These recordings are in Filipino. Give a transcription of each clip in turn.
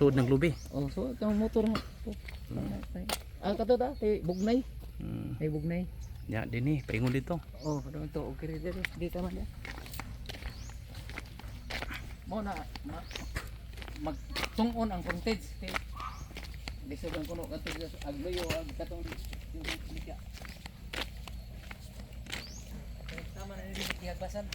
suod ng lubi. Oh, so itong motor mo. Kato ta, kay bugnay. Kay bugnay. Ya, din paingon dito. Oh, doon to. Okay, dito man ya. Mo na magtungon ang frontage kay bisod ang kuno kato agloyo ag katong yung liga. Tama na ni Tiagbasan.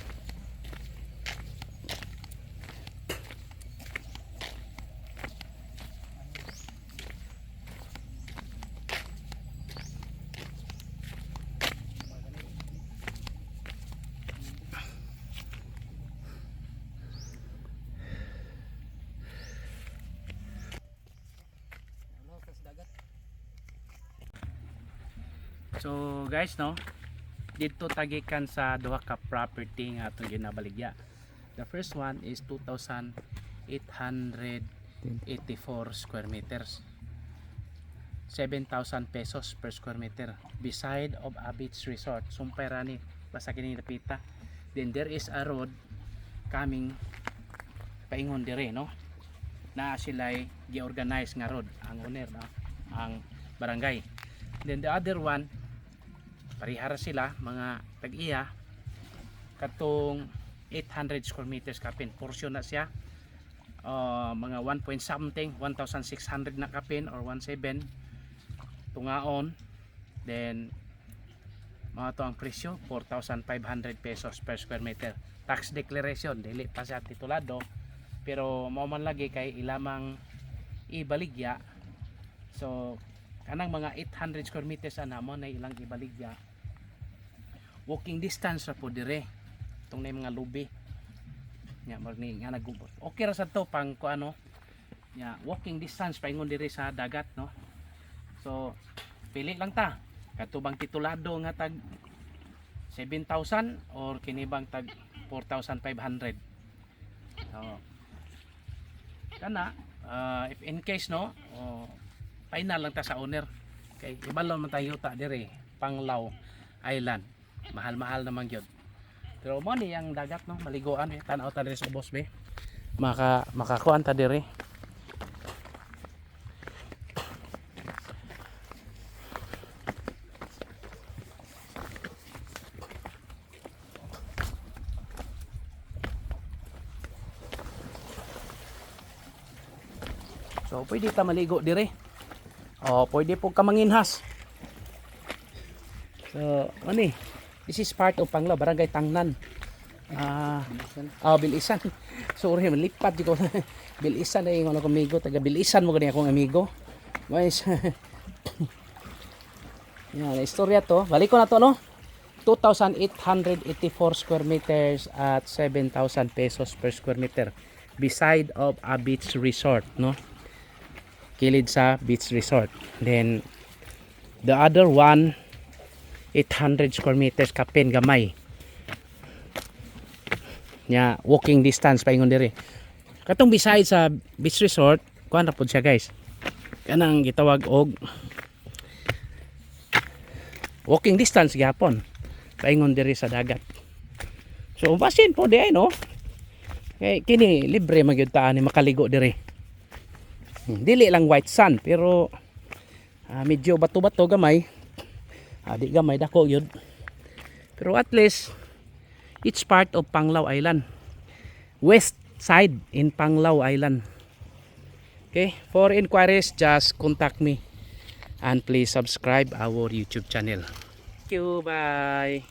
So guys, no, dito tagikan sa duha ka property nga atong ginabaligya. The first one is 2,884 square meters, 7,000 pesos per square meter, beside of a beach resort. Sumpay rani basta kini napita. Then there is a road coming paingon dire, no, na sila'y gi-organize nga road ang owner, no, ang barangay. Then the other one, parihara sila mga tag-iya katong 800 square meters kapin, portion na siya, mga 1 point something, 1,600 na kapin or 1,700 tungaon. Then mga to ang presyo 4,500 pesos per square meter. Tax declaration dili pa siya titulado, pero mao man lagi kay ilamang ibaligya. So kanang mga 800 square meters ana mo na ilang ibaligya, walking distance ra po dire tong na mga lubi nya morning nga nagubot. Okay ra sa to pang kuano nya, walking distance paingon dire sa dagat, no. So pili lang ta katubang titulado nga tag 7,000 or kinibang tag 4,500. So kana if in case, no, final lang ta sa owner kay ibalo man tayo ta dire Panglao Island, mahal-mahal naman gyud. Pero mo ni ang dagat, no, maliguan tan-aw ta dire sa ubos be, makakuan ta dire. So pwede ta maligo dire. Pwede po ka manginhas. So, ani, this is part of Panglao, Barangay Tangnan. Bilisan. Sorry, malipat di ko. Bilisan na yung akong amigo, taga Bilisan mo gani akong amigo. Guys. Yan, istorya to. Balik ko na to, no. 2,884 square meters at 7,000 pesos per square meter, beside of a beach resort, no. Kilid sa beach resort. Then the other one 800 square meters kapin gamay nya, walking distance paingon dire. Katong beside sa beach resort kuan ra pud siya guys, kanang gitawag og walking distance gyapon paingon dire sa dagat. So basin po di ay, no, kay kini libre magyud ta ani makaligo dire. Dili lang white sand pero medyo bato-bato gamay. Di gamay dako yun. Pero at least it's part of Panglao Island. West side in Panglao Island. Okay, for inquiries just contact me and please subscribe our YouTube channel. Thank you, bye.